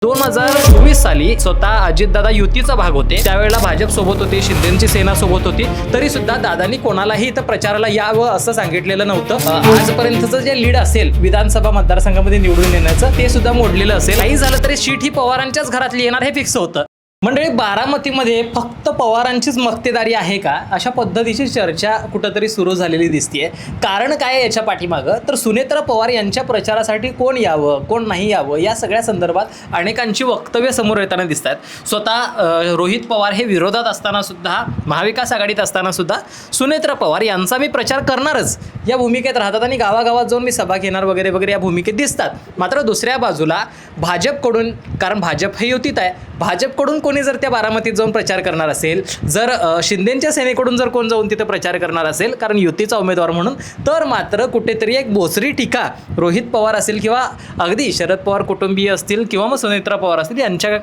2024 साली स्वतः अजितदादा युतीचा भाग होते, त्यावेळेला भाजप सोबत होते, शिंदेची सेना सोबत होती, तरी सुद्धा दादांनी कोणालाही इथं प्रचाराला यावं असं सांगितलेलं नव्हतं. आजपर्यंतचं जे लीड असेल विधानसभा मतदारसंघामध्ये निवडून येण्याचं ते सुद्धा मोडलेलं असेल. काही झालं तरी सीट ही पवारांच्याच घरातली येणार हे फिक्स होतं. मंडळी, बारामतीमध्ये फक्त पवारांचीच मक्तेदारी आहे का, अशा पद्धतीची चर्चा कुठंतरी सुरू झालेली दिसतेय. कारण काय आहे याच्या पाठीमागं, तर सुनेत्रा पवार यांच्या प्रचारासाठी कोण यावं कोण नाही यावं या सगळ्या संदर्भात अनेकांची वक्तव्य समोर येताना दिसत आहेत. स्वतः रोहित पवार हे विरोधात असताना सुद्धा, महाविकास आघाडीत असताना सुद्धा सुनेत्रा पवार यांचा मी प्रचार करणारच या भूमिकेत राहतात आणि गावागावात जाऊन मी सभा घेणार वगैरे वगैरे या भूमिकेत दिसतात. मात्र दुसऱ्या बाजूला भाजपकडून, कारण भाजप हे युतीत आहे, भाजपकडून कोणी जर त्या बारामतीत जाऊन प्रचार करणार असेल, जर शिंदेच्या सेनेकडून जर कोण जाऊन तिथे प्रचार करणार असेल कारण युतीचा उमेदवार म्हणून, तर मात्र कुठेतरी एक बोचरी टीका रोहित पवार असेल किंवा अगदी शरद पवार कुटुंबीय असतील किंवा मग सुनेत्रा पवार असतील यांच्या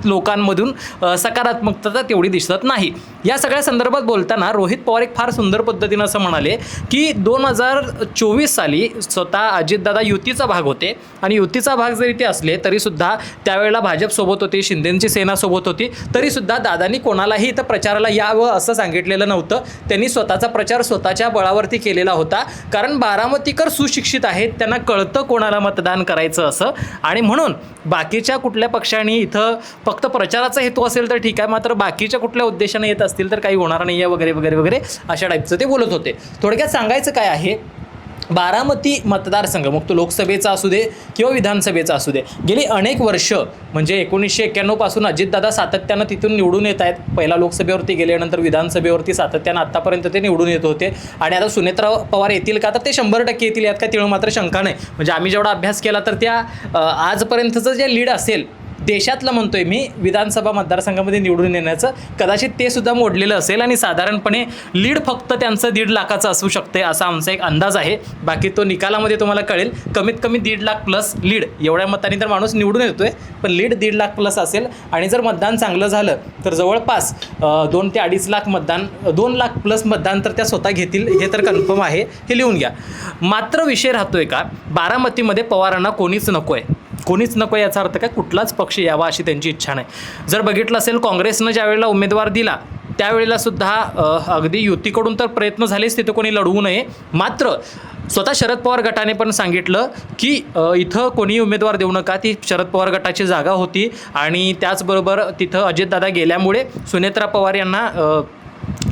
लोकांमधून सकारात्मकता तेवढी दिसत नाही. या सगळ्या संदर्भात बोलताना रोहित पवार एक फार सुंदर पद्धतीनं असं म्हणाले की 2024 साली स्वतः अजितदादा युतीचा भाग होते आणि युतीचा भाग जरी ते असले तरी सुद्धा त्यावेळेला भाजप सोबत होती, शिंदेची सेना सोबत होती, तरी सुद्धा दादांनी कोणालाही इथं प्रचाराला यावं असं सांगितलेलं नव्हतं. त्यांनी स्वतःचा प्रचार स्वतःच्या बळावरती केलेला होता. कारण बारामतीकर सुशिक्षित आहेत, त्यांना कळतं कोणाला मतदान करायचं असं, आणि म्हणून बाकीच्या कुठल्या पक्षांनी इथं फक्त प्रचाराचा हेतू असेल तर ठीक आहे, मात्र बाकीच्या कुठल्या उद्देशाने येत असतील तर काही होणार नाही आहे वगैरे वगैरे वगैरे अशा टाईपचं ते बोलत होते. थोडक्यात सांगायचं काय आहे, बारामती मतदारसंघ मग तो लोकसभेचा असू दे किंवा विधानसभेचा असू दे, गेली अनेक वर्ष म्हणजे 1991 पासून अजितदादा सातत्यानं तिथून निवडून येत आहेत. पहिला लोकसभेवरती गेले, नंतर विधानसभेवरती सातत्यानं आत्तापर्यंत ते निवडून येत होते. आणि आता सुनेत्रा पवार येतील का, तर ते 100% येतील, यात काय तिळं मात्र शंका नाही. म्हणजे आम्ही जेवढा अभ्यास केला तर त्या आजपर्यंतचं जे लीड असेल देशातलं म्हणतोय मी, विधानसभा मतदारसंघामध्ये निवडून येण्याचं, कदाचित ते सुद्धा मोडलेलं असेल आणि साधारणपणे लीड फक्त त्यांचं 1.5 लाखाचं असू शकते असा आमचा एक अंदाज आहे. बाकी तो निकालामध्ये तुम्हाला कळेल. कमीत कमी 1.5 लाख प्लस लीड, एवढ्या मतांनी तर माणूस निवडून येतोय, पण लीड 1.5 लाख प्लस असेल. आणि जर मतदान चांगलं झालं तर जवळपास 2 ते 2.5 लाख मतदान, 2 लाख प्लस मतदान तर त्या स्वतः घेतील, हे तर कन्फर्म आहे, हे लिहून घ्या. मात्र विषय राहतोय का, बारामतीमध्ये पवारांना कोणीच नको आहे. कोणीच नको याचा अर्थ काय, कुठलाच पक्ष यावा अशी त्यांची इच्छा नाही. जर बघितलं असेल काँग्रेसनं ज्यावेळेला उमेदवार दिला त्यावेळेला सुद्धा अगदी युतीकडून तर प्रयत्न झालेच तिथं कोणी लढवू नये. मात्र स्वतः शरद पवार गटाने पण सांगितलं की इथं कोणी उमेदवार देऊ नका, ती शरद पवार गटाची जागा होती. आणि त्याचबरोबर तिथं अजितदादा गेल्यामुळे सुनेत्रा पवार यांना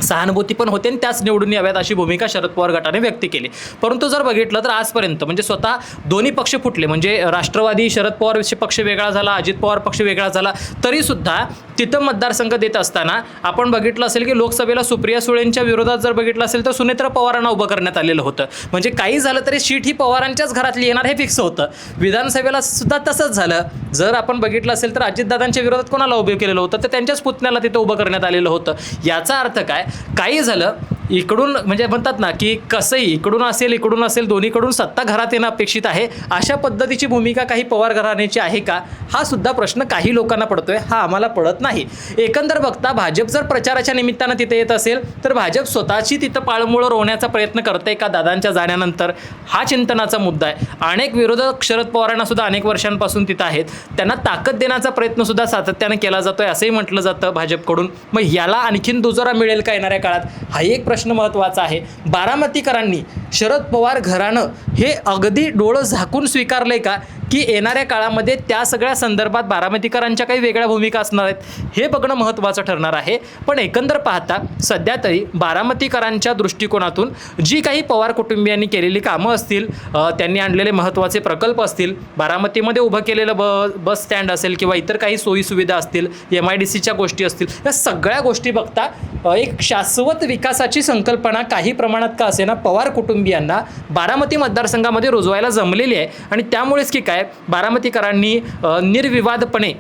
सहानुभूती पण होते आणि त्याच निवडून याव्यात अशी भूमिका शरद पवार गटाने व्यक्त केली. परंतु जर बघितलं तर आजपर्यंत म्हणजे स्वतः दोन्ही पक्ष फुटले, म्हणजे राष्ट्रवादी शरद पवार पक्ष वेगळा झाला, अजित पवार पक्ष वेगळा झाला, तरीसुद्धा तिथं मतदारसंघ देत असताना आपण बघितलं असेल की लोकसभेला सुप्रिया सुळेंच्या विरोधात जर बघितलं असेल तर सुनेत्रा पवारांना उभं करण्यात आलेलं होतं. म्हणजे काही झालं तरी सीट ही पवारांच्याच घरातली येणार हे फिक्स होतं. विधानसभेला सुद्धा तसंच झालं. जर आपण बघितलं असेल तर अजितदादांच्या विरोधात कोणाला उभं केलेलं होतं, तर त्यांच्याच पुतण्याला तिथं उभं करण्यात आलेलं होतं. याचा अर्थ काय, काही झालं इकडून, म्हणजे म्हणतात ना की कसंही इकडून असेल दोन्हीकडून सत्ता घरात येणं अपेक्षित आहे, अशा पद्धतीची भूमिका काही पवार घराण्याची आहे का, हा सुद्धा प्रश्न काही लोकांना पडतोय, हा आम्हाला पडत नाही. एकंदर बघता भाजप जर प्रचाराच्या निमित्तानं तिथे येत असेल तर भाजप स्वतःची तिथं पाळमुळं रोवण्याचा प्रयत्न करते का दादांच्या जाण्यानंतर, हा चिंतनाचा मुद्दा आहे. अनेक विरोधक शरद पवारांना सुद्धा अनेक वर्षांपासून तिथं आहेत, त्यांना ताकद देण्याचा प्रयत्न सुद्धा सातत्यानं केला जातोय असंही म्हटलं जातं भाजपकडून. मग याला आणखीन दुजोरा मिळेल का येणाऱ्या काळात, हा एक प्रश्न महत्त्वाचा आहे. बारामतीकरांनी शरद पवार घराणं हे अगदी डोळं झाकून स्वीकारलंय का, की येणाऱ्या काळामध्ये त्या सगळ्या संदर्भात बारामतीकरांच्या काही वेगळ्या भूमिका असणार आहेत, हे बघणं महत्त्वाचं ठरणार आहे. पण एकंदर पाहता सध्या तरी बारामतीकरांच्या दृष्टिकोनातून जी काही पवार कुटुंबियांनी केलेली कामं असतील, त्यांनी आणलेले महत्त्वाचे प्रकल्प असतील, बारामतीमध्ये उभं केलेलं बस स्टँड असेल किंवा इतर काही सोयीसुविधा असतील, MIDCच्या गोष्टी असतील, या सगळ्या गोष्टी बघता एक शाश्वत विकासाची संकल्पना काही प्रमाणात का असेना पवार कुटुंबियांना बारामती मतदारसंघामध्ये रुजवायला जमलेली आहे. आणि त्यामुळेच की काय, बारामतीकरांनी निर्विवादपणे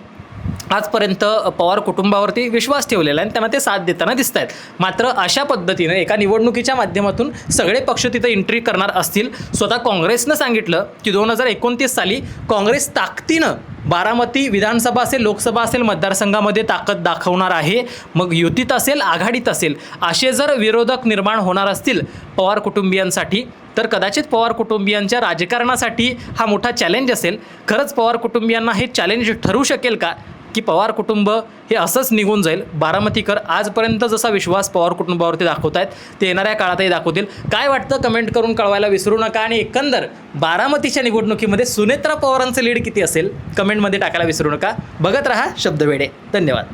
आजपर्यंत पवार कुटुंबावरती विश्वास ठेवलेला आहे आणि त्यांना ते साथ देताना दिसत आहेत. मात्र अशा पद्धतीनं एका निवडणुकीच्या माध्यमातून सगळे पक्ष तिथं एंट्री करणार असतील. स्वतः काँग्रेसनं सांगितलं की 2029 साली काँग्रेस ताकदीनं बारामती विधानसभा असेल, लोकसभा असेल, मतदारसंघामध्ये ताकद दाखवणार आहे. मग युतीत असेल, आघाडीत असेल, असे जर विरोधक निर्माण होणार असतील पवार कुटुंबियांसाठी, तर कदाचित पवार कुटुंबियांच्या राजकारणासाठी हा मोठा चॅलेंज असेल. खरंच पवार कुटुंबियांना हे चॅलेंज ठरू शकेल का की पवार कुटुंब हे असंच निघून जाईल? बारामतीकर आजपर्यंत जसा विश्वास पवार कुटुंबावरती दाखवत आहेत ते येणाऱ्या काळातही दाखवतील. काय वाटतं कमेंट करून कळवायला विसरू नका. आणि एकंदर बारामतीच्या निवडणुकीमध्ये सुनेत्रा पवारांचं लीड किती असेल कमेंटमध्ये टाकायला विसरू नका. बघत रहा शब्दवेडे. धन्यवाद.